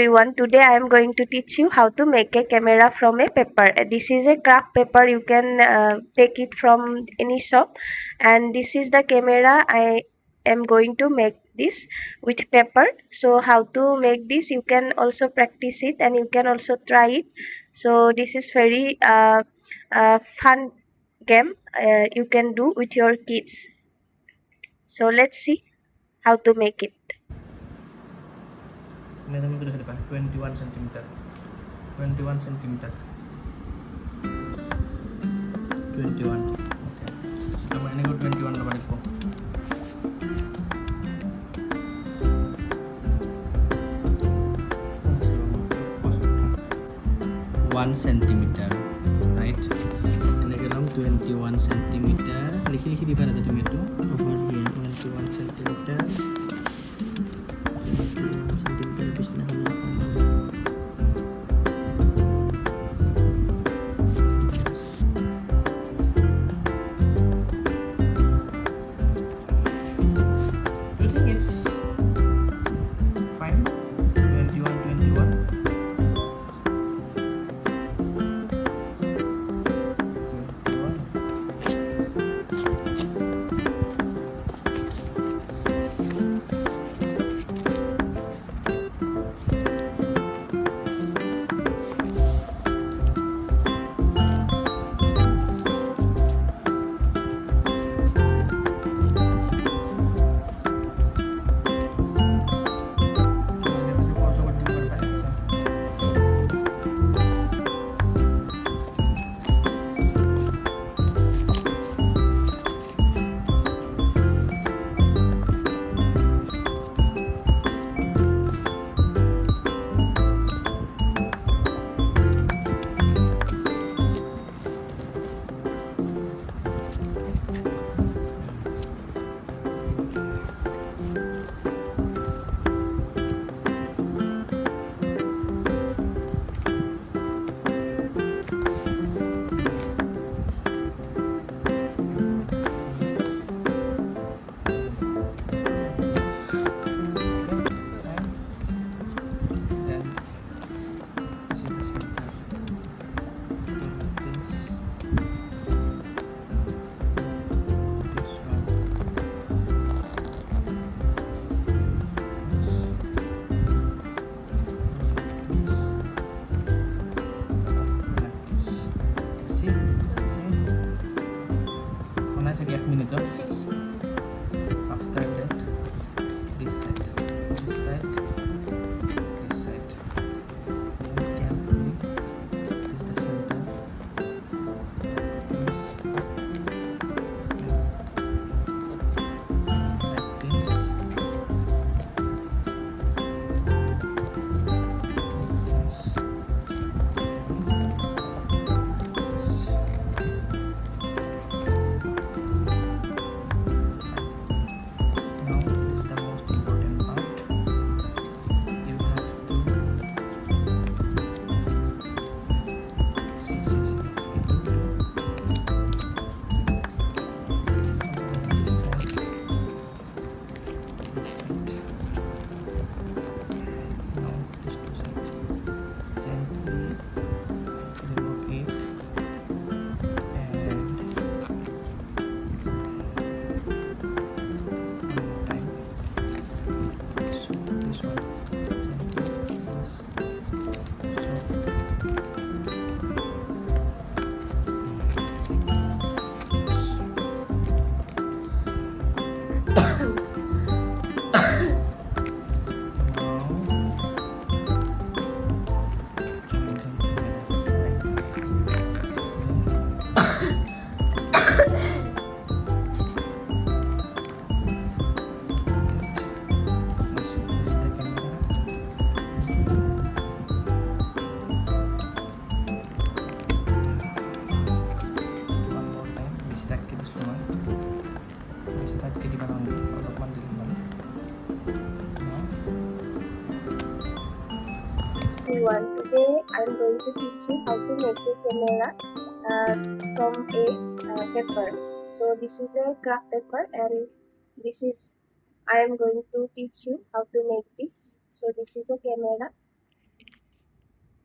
Everyone, today I am going to teach you how to make a camera from a paper. This is a craft paper. You can take it from any shop, and this is the camera. I am going to make this with paper. So how to make this, you can also practice it and you can also try it. So this is very fun game you can do with your kids. So let's see how to make it. Measurement ke depan 21 cm 21 cm 21 okay sama ini ko 21 na balik ko 1 cm right ini gelam 21 cm likhi di pada tadi itu over here 21 cm 21 cm bis na hanya minute after that this side this side this side then carefully this is the center this like this Everyone, today I am going to teach you how to make a camera from a paper. So this is a craft paper and this is I am going to teach you how to make this. So this is a camera